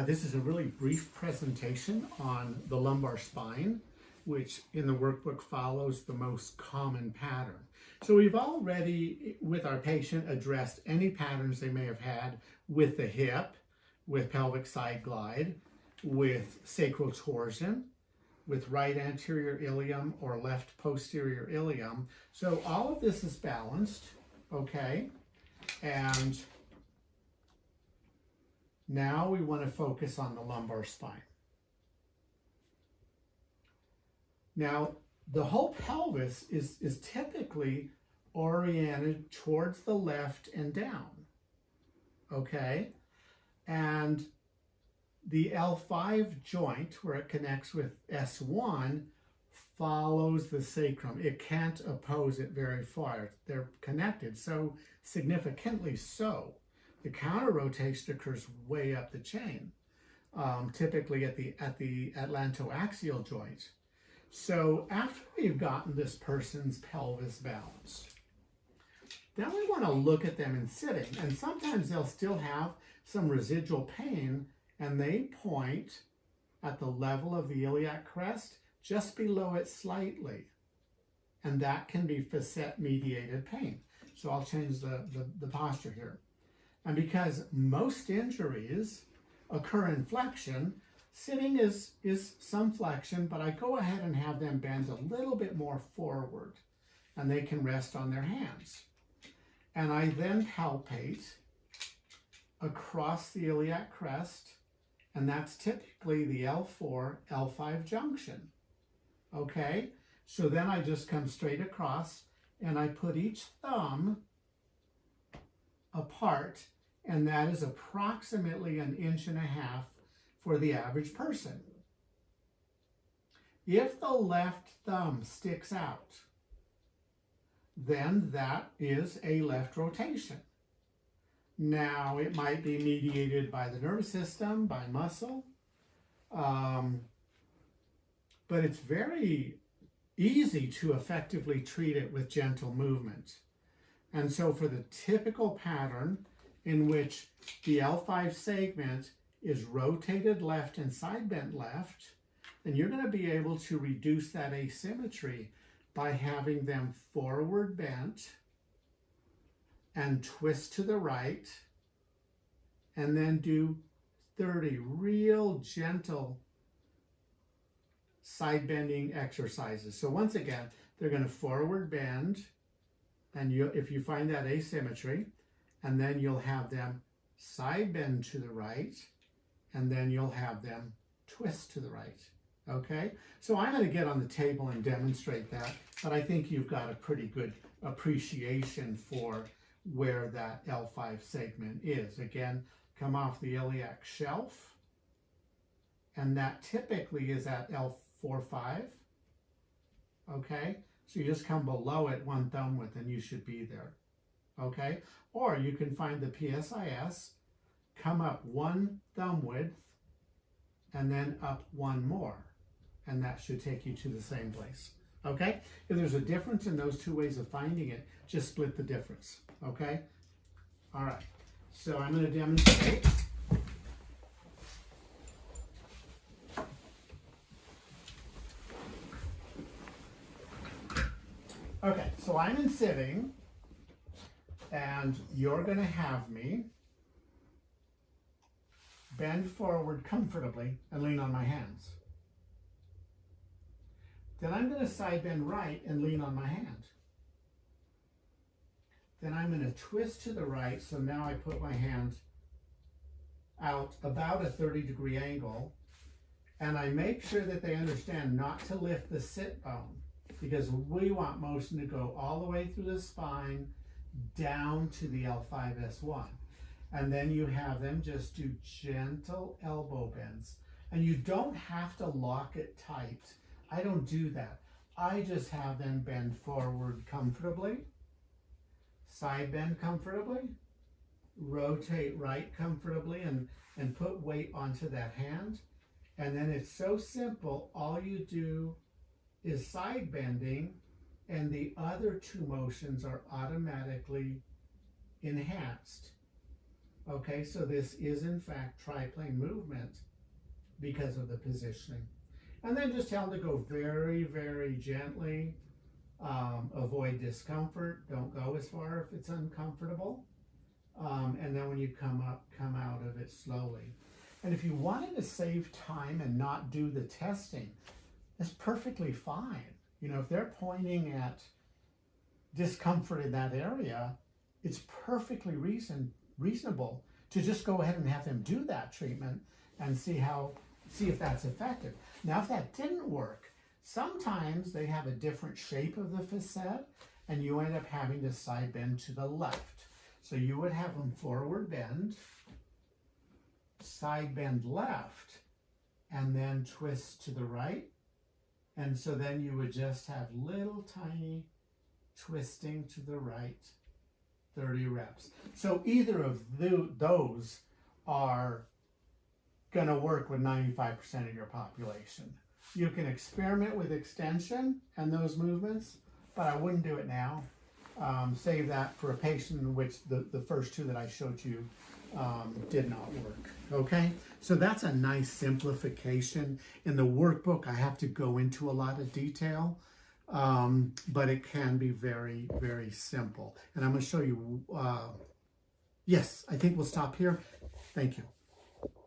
This is a really brief presentation on the lumbar spine, which in the workbook follows the most common pattern. So we've already, with our patient, addressed any patterns they may have had with the hip, with pelvic side glide, with sacral torsion, with right anterior ilium or left posterior ilium. So all of this is balanced, okay? And now we want to focus on the lumbar spine. Now, the whole pelvis is typically oriented towards the left and down, okay? And the L5 joint, where it connects with S1, follows the sacrum. It can't oppose it very far. They're connected, so significantly so. The counter rotation occurs way up the chain, typically at the atlantoaxial joint. So after we've gotten this person's pelvis balanced, then we want to look at them in sitting. And sometimes they'll still have some residual pain, and they point at the level of the iliac crest, just below it slightly. And that can be facet-mediated pain. So I'll change the posture here. And because most injuries occur in flexion, sitting is some flexion, but I go ahead and have them bend a little bit more forward, and they can rest on their hands. And I then palpate across the iliac crest, and that's typically the L4, L5 junction. Okay, so then I just come straight across, and I put each thumb apart, and that is approximately 1.5 inches for the average person. If the left thumb sticks out, then that is a left rotation. Now, it might be mediated by the nervous system, by muscle, but it's very easy to effectively treat it with gentle movement. And so for the typical pattern in which the L5 segment is rotated left and side bent left, then you're going to be able to reduce that asymmetry by having them forward bent and twist to the right, and then do 30 real gentle side bending exercises. So once again, they're going to forward bend, and if you find that asymmetry, and then you'll have them side bend to the right, and then you'll have them twist to the right. Okay, so I'm going to get on the table and demonstrate that, but I think you've got a pretty good appreciation for where that L5 segment is. Again, come off the iliac shelf, and that typically is at L4-5. Okay, so you just come below it 1 thumb width, and you should be there. Okay, or you can find the PSIS, come up 1 thumb width, and then up 1 more, and that should take you to the same place. Okay, if there's a difference in those 2 ways of finding it, just split the difference. Okay, all right, so I'm going to demonstrate. Okay, so I'm in sitting, and you're going to have me bend forward comfortably and lean on my hands. Then I'm going to side bend right and lean on my hand. Then I'm going to twist to the right, so now I put my hand out about a 30-degree angle, and I make sure that they understand not to lift the sit bone, because we want motion to go all the way through the spine down to the L5-S1. And then you have them just do gentle elbow bends. And you don't have to lock it tight. I don't do that. I just have them bend forward comfortably, side bend comfortably, rotate right comfortably, and put weight onto that hand. And then it's so simple. All you do is side bending, and the other 2 motions are automatically enhanced. Okay, so this is in fact triplane movement because of the positioning. And then just tell them to go very, very gently. Avoid discomfort. Don't go as far if it's uncomfortable. And then when you come out of it slowly. And if you wanted to save time and not do the testing, that's perfectly fine. You know, if they're pointing at discomfort in that area, it's perfectly reasonable to just go ahead and have them do that treatment and see if that's effective. Now, if that didn't work, sometimes they have a different shape of the facet and you end up having to side bend to the left. So you would have them forward bend, side bend left, and then twist to the right. And so then you would just have little tiny twisting to the right, 30 reps. So either of those are going to work with 95% of your population. You can experiment with extension and those movements, but I wouldn't do it now. Save that for a patient in which the first two that I showed you did not work. Okay, so that's a nice simplification. In the workbook, I have to go into a lot of detail, but it can be very, very simple. And I'm going to show you, yes, I think we'll stop here. Thank you.